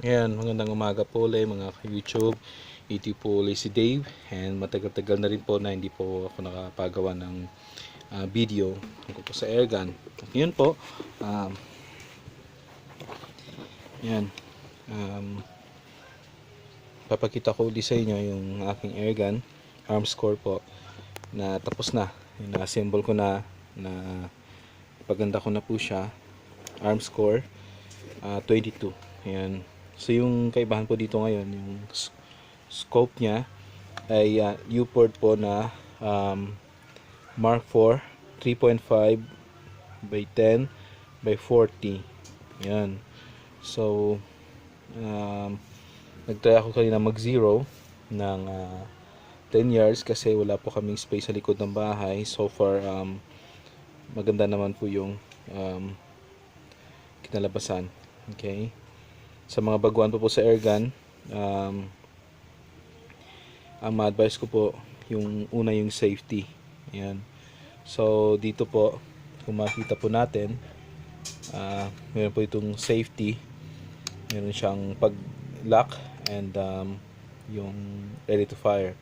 Ayan, magandang umaga po ulit mga ka-YouTube. Ito po ulit si Dave, and matagal-tagal na rin po na hindi po ako nakapagawa ng video tungkol po sa airgun. At yun po, um, yan, um, papakita ko ulit sa inyo yung aking airgun, arms core po, na tapos na. Na-assemble ko na paganda ko na po siya, arms core 22. Ayan. So yung kaibahan po dito ngayon, yung scope niya ay Newport po na Mark IV 3.5 by 10 by 40. Yan. So nagtry ako kanina mag zero ng 10 yards kasi wala po kaming space sa likod ng bahay. So far maganda naman po yung kinalabasan. Okay. Sa mga baguhan po sa airgun, ang ma-advise ko po yung una, yung safety. Ayan. So dito po, kung makita po natin, meron po itong safety, meron siyang pag lock and yung ready to fire.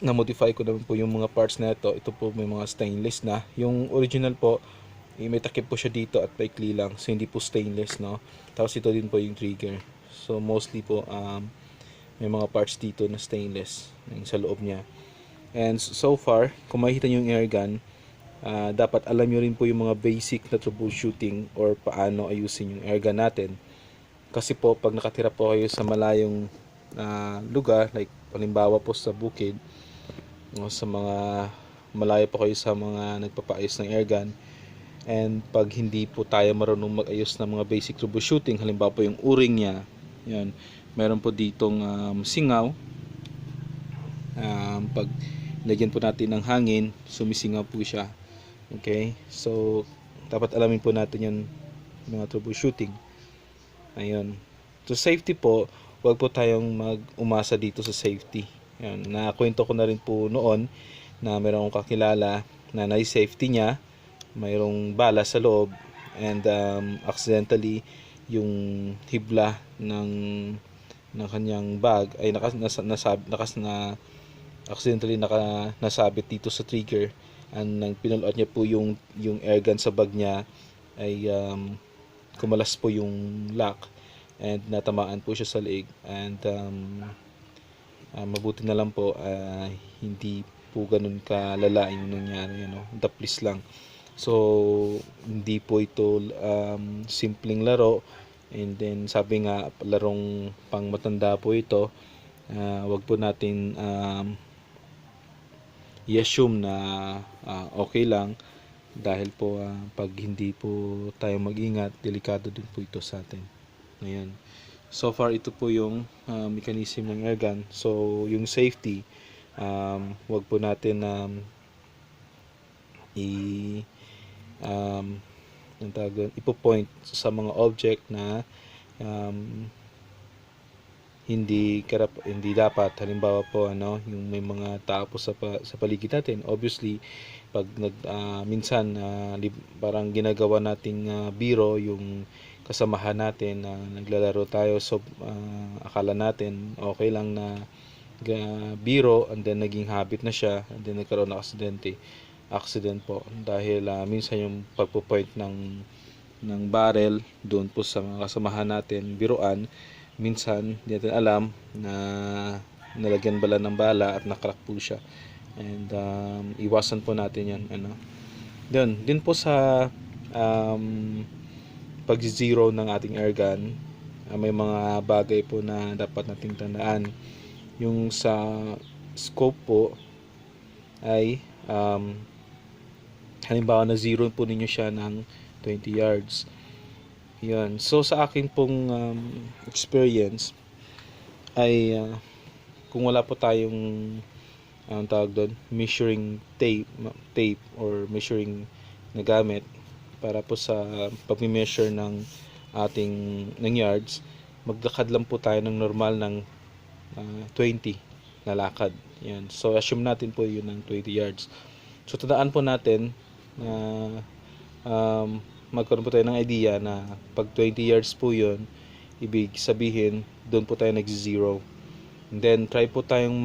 Na-modify ko naman po yung mga parts na ito po may mga stainless na. Yung original po may takip po siya dito at paikli lang, so hindi po stainless, no. Tapos ito din po yung trigger, so mostly po may mga parts dito na stainless yung sa loob niya. And so far, kung makikita nyo yung airgun, dapat alam nyo rin po yung mga basic na troubleshooting or paano ayusin yung airgun natin. Kasi po pag nakatira po kayo sa malayong lugar, like halimbawa po sa bukid o sa mga malayo po kayo sa mga nagpapaayos ng airgun, and pag hindi po tayo marunong mag-ayos ng mga basic troubleshooting, halimbawa po yung o-ring niya, yan, meron po ditong singaw. Pag lagyan po natin ng hangin, sumisingaw po siya. Okay, so dapat alamin po natin yung mga troubleshooting. Ayun, so safety po, wag po tayong mag-umasa dito sa safety. Yan, nakwento ko na rin po noon na meron akong kakilala na na-safety niya, mayroong bala sa loob, and accidentally yung hibla ng kanyang bag ay accidentally nasabit dito sa trigger, and nang pinulot niya po yung airgun sa bag niya ay kumalas po yung lock and natamaan po siya sa leeg, and mabuti na lang po hindi po ganun kalala yung nangyari, daplis lang. So hindi po ito simpleng laro, and then sabi nga larong pang matanda po ito. Wag po natin i-assume na okay lang, dahil po pag hindi po tayo mag-ingat, delikado din po ito sa atin. Ngayon, so far ito po yung mechanism ng airgun. So yung safety, wag po natin ipo-point sa mga object na hindi dapat. Halimbawa po yung may mga tao po sa paligid natin. Obviously pag minsan parang ginagawa nating biro yung kasamahan natin na naglalaro tayo, so akala natin okay lang na biro, and then naging habit na siya, and then nagkaroon ng accident po dahil minsan yung pagpo-point ng barrel doon po sa mga kasamahan natin biruan, minsan hindi natin alam na nalagyan bala ng bala at nakrack po siya, and iwasan po natin yan. Din po sa pag zero ng ating airgun, may mga bagay po na dapat nating tandaan. Yung sa scope po ay halimbawa na zero po ninyo siya ng 20 yards. Yan. So sa akin pong experience ay kung wala po tayong ang tawag doon, measuring tape or measuring na gamit para po sa pag-measure ng ating yards, maglakad lang po tayo ng normal ng 20 na lakad. Yan. So assume natin po yun ng 20 yards. So tandaan po natin na magkaroon po tayo ng idea na pag 20 yards po yun, ibig sabihin doon po tayo nag-zero. And then try po tayong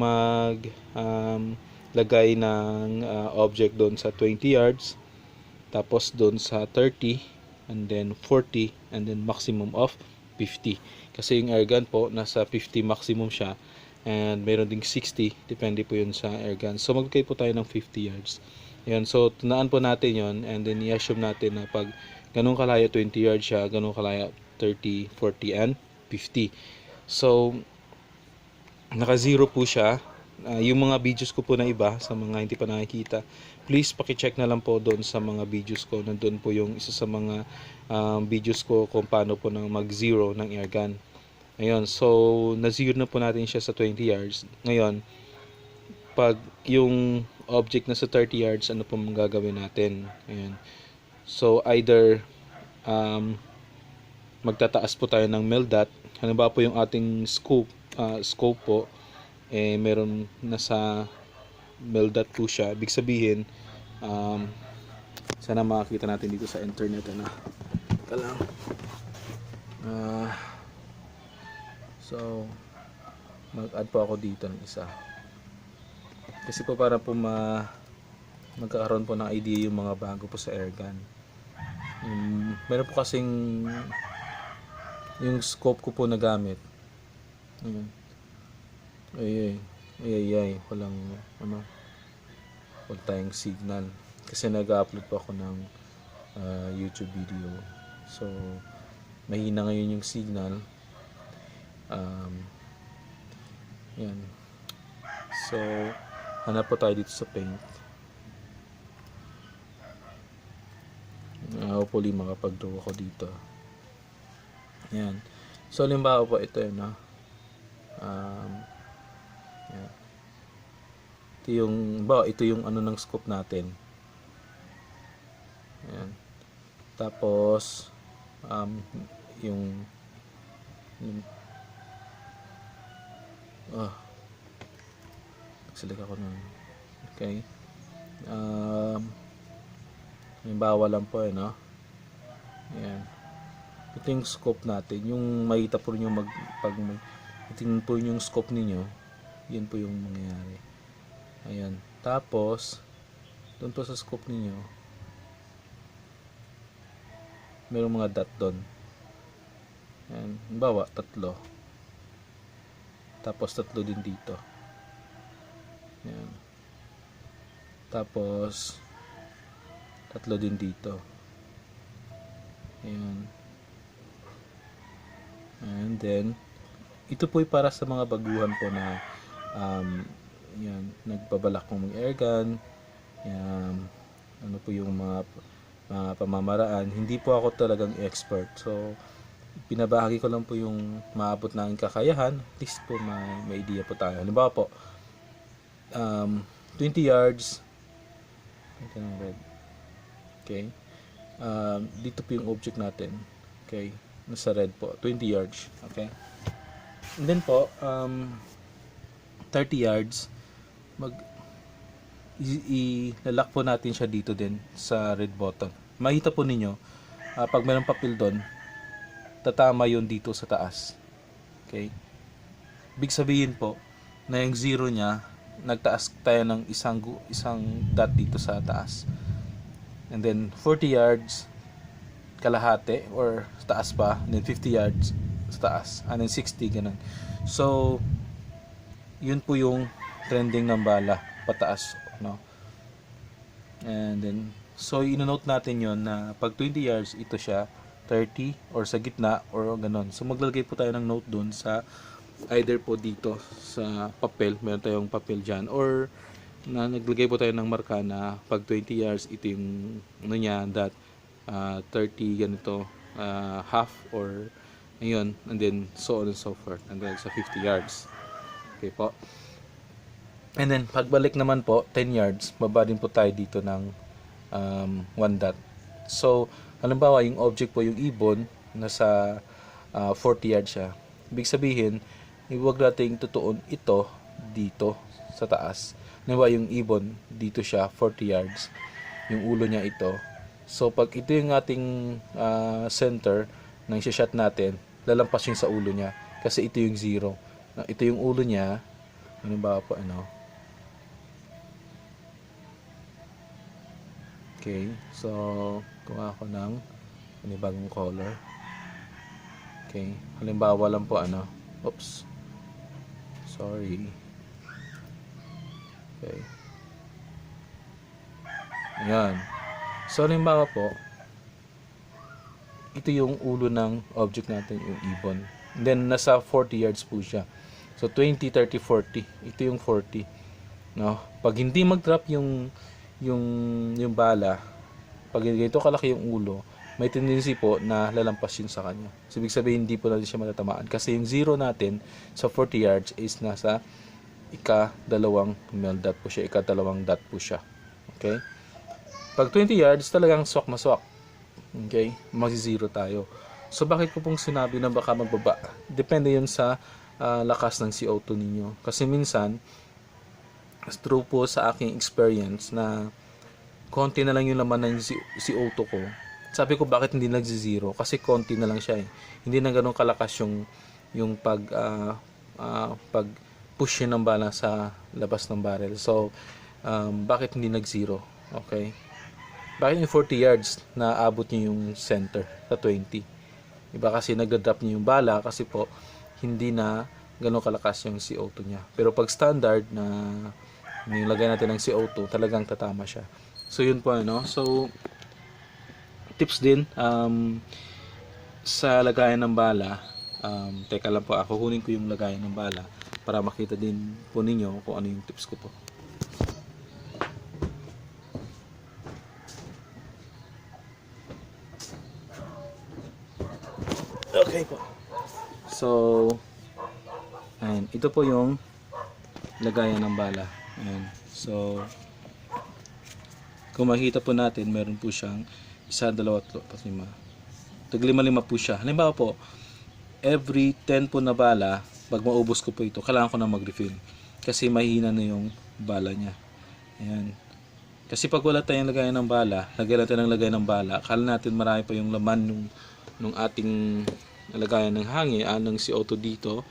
lagay ng object doon sa 20 yards, tapos doon sa 30, and then 40, and then maximum of 50. Kasi yung airgun po nasa 50 maximum siya, and meron ding 60, depende po yun sa airgun. So maglagay po tayo ng 50 yards. Ayan, so tunaan po natin yon, and then i-assume natin na pag ganun kalaya 20 yards siya, ganun kalaya 30, 40, and 50. So naka-zero po siya. Yung mga videos ko po na iba, sa mga hindi pa nakikita, please paki-check na lang po doon sa mga videos ko. Nandun po yung isa sa mga videos ko kung paano po nang mag-zero ng airgun. Ayun, so na-zero na po natin siya sa 20 yards. Ngayon, pag yung object na sa 30 yards, ano po magagawin natin? Ayun. So either magtataas po tayo ng MILDAT. Halimbawa po yung ating scope po, meron nasa MILDAT po siya. Ibig sabihin, sana makakita natin dito sa internet. Ito lang. So mag-add po ako dito ng isa. Kasi po para po magkakaroon po ng idea yung mga bago po sa airgun. Meron po kasing yung scope ko po na gamit. Walang wala tayong signal kasi nag-upload po ako ng YouTube video. So mahina ngayon yung signal. Yan. So hanap po tayo dito sa paint. Hopefully makapag-draw ako dito. Yan. So halimbawa po ito yun, yan. Ito yung ano ng scope natin. Ayan. Tapos yung nagsalika ko nun. Okay. Halimbawa lang po no. Ayan. Ito yung scope natin. Yung makita po rin yung tingnan po yung scope ninyo, yun po yung mangyayari. Ayan. Tapos doon po sa scope ninyo mayroong mga dot doon. Ayan. Halimbawa, 3. Tapos 3 din dito. Ayan. Tapos 3 din dito. Ayan. And then ito po ay para sa mga baguhan po na yan, nagbabalak ng airgun. Yan, ano po yung mga pamamaraan. Hindi po ako talagang expert. So pinabahagi ko lang po yung maabot na kakayahan. At least po may idea po tayo. Halimbawa po 20 yards. Ito ng red. Okay. Dito po yung object natin. Okay. Nasa red po. 20 yards. Okay. And then po 30 yards ilalak po natin siya dito din sa red button. Makita po ninyo pag mayroong papel doon, tatama yun dito sa taas. Okay? Big sabihin po na yung zero niya, nagtaas tayo ng isang dot dito sa taas. And then 40 yards kalahati or taas pa, and then 50 yards sa taas, and then 60, ganun. So yun po yung trending ng bala pataas, no? And then so ino-note natin yon na pag 20 yards ito siya 30 or sa gitna or ganun. So maglalagay po tayo ng note dun sa either po dito sa papel, meron tayong papel dyan, or naglagay po tayo ng marka na pag 20 yards ito yung ano niya, that 30 ganito, half or ayun, and then so on and so forth, and then sa 50 yards. Okay po. And then pagbalik naman po 10 yards, baba din po tayo dito ng 1 dot. So halimbawa yung object po, yung ibon, nasa 40 yards siya. Ibig sabihin, huwag nating tutuon ito dito sa taas. Halimbawa yung ibon dito siya 40 yards, yung ulo niya ito. So pag ito yung ating center ng shot natin, lalampas yun sa ulo niya. Kasi ito yung 0. Ito yung ulo niya. Halimbawa po, okay, so kuha ako ng panibagong color. Okay, halimbawa lang po oops, sorry. Okay, ayan. So halimbawa po, ito yung ulo ng object natin, yung ibon. And then nasa 40 yards po siya. So 20, 30, 40. Ito yung 40. No? Pag hindi mag-drop yung bala, pag ganito kalaki yung ulo, may tendency po na lalampas yun sa kanya. So, ibig sabihin, hindi po natin siya matatamaan. Kasi yung 0 natin sa 40 yards is nasa ika-dalawang mil dot po siya. Ika-dalawang dot po siya. Okay? Pag 20 yards, talagang swak na swak. Okay? Mag-0 tayo. So, bakit ko pong sinabi na baka magbaba? Depende yun sa lakas ng CO2 ninyo. Kasi minsan, true po sa aking experience na konti na lang yung laman ng CO2 ko. Sabi ko, bakit hindi nagzi-0? Kasi konti na lang siya eh. Hindi na ganun kalakas yung pag push ng bala sa labas ng barrel. So, bakit hindi nag-0? Okay? Bakit yung 40 yards na abot niyo yung center sa 20? Iba kasi nagda-drop niyo yung bala kasi po hindi na ganun kalakas yung CO2 niya. Pero pag standard na nilagay natin ng CO2, talagang tatama siya. So, yun po, So, tips din sa lagayan ng bala. Teka lang po, ako kunin ko yung lagayan ng bala para makita din po ninyo kung ano yung tips ko po. Okay po. So, ayan, ito po yung lagayan ng bala. Ayan. So, kung makikita po natin, meron po siyang 1, 2, 3, 4, 5. Tag-5 po siya. Halimbawa po, every 10 po na bala, pag maubos ko po ito, kailangan ko na mag-refill. Kasi mahina na yung bala niya. Ayan. Kasi pag wala tayong lagayan ng bala, lagyan natin ng lagayan ng bala, akala natin marami pa yung laman nung ating lagayan ng hangin, ng CO2 dito.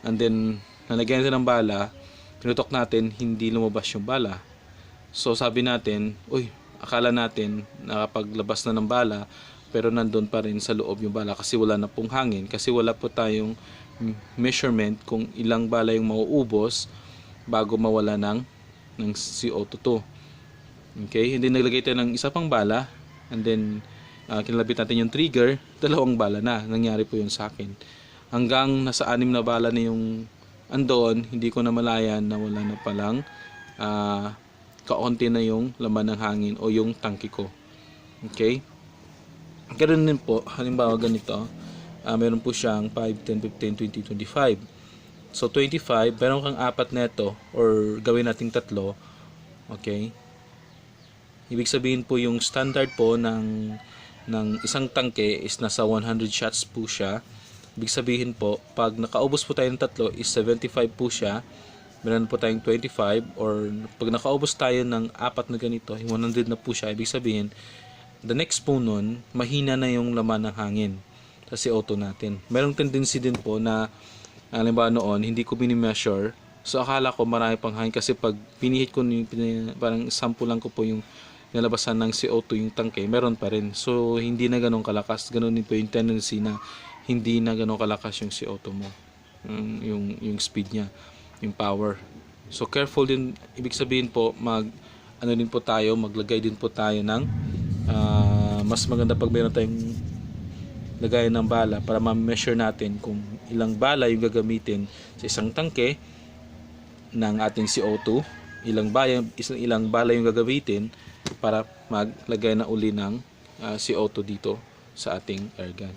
And then, nalagyan natin ng bala, pinutok natin, hindi lumabas yung bala. So, sabi natin, akala natin nakapaglabas na ng bala, pero nandun pa rin sa loob yung bala kasi wala na pong hangin. Kasi wala po tayong measurement kung ilang bala yung mauubos bago mawala ng CO2 Okay, hindi naglagay tayo ng isa pang bala, and then kinalabit natin yung trigger, 2 bala na. Nangyari po yun sa akin. Hanggang nasa 6 na bala na yung andon, hindi ko na malayan na wala na palang kaunti na yung laman ng hangin o yung tangke ko. Okay? Ganoon din po, halimbawa ganito, meron po siyang 5, 10, 15, 20, 25. So 25, meron kang 4 neto or gawin nating 3. Okay? Ibig sabihin po yung standard po ng isang tangke is nasa 100 shots po siya. Ibig sabihin po, pag nakaubos po tayo ng 3 is 75 po siya. Meron po tayong 25, or pag nakaubos tayo ng 4 na ganito, 100 na po siya. Ibig sabihin, the next po nun, mahina na yung laman ng hangin sa CO2 natin. Merong tendency din po na, halimbawa noon, hindi ko binimeasure. So, akala ko marami pang hangin kasi pag pinihit ko, parang sample lang ko po yung nalabasan ng CO2 yung tangke, meron pa rin. So, hindi na ganun kalakas. Ganun din po yung tendency na hindi na ganun kalakas yung CO2 mo. Yung speed niya, yung power. So careful din, ibig sabihin po maglagay din po tayo ng mas maganda pag mayroon tayong lagayan ng bala para ma-measure natin kung ilang bala yung gagamitin sa isang tangke ng ating CO2, ilang bala yung gagamitin para maglagay na uli ng CO2 dito sa ating airgun.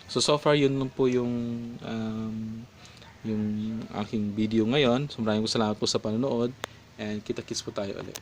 So far yun lang po yung aking video ngayon. So maraming salamat po sa panonood, and kita-kits po tayo ulit.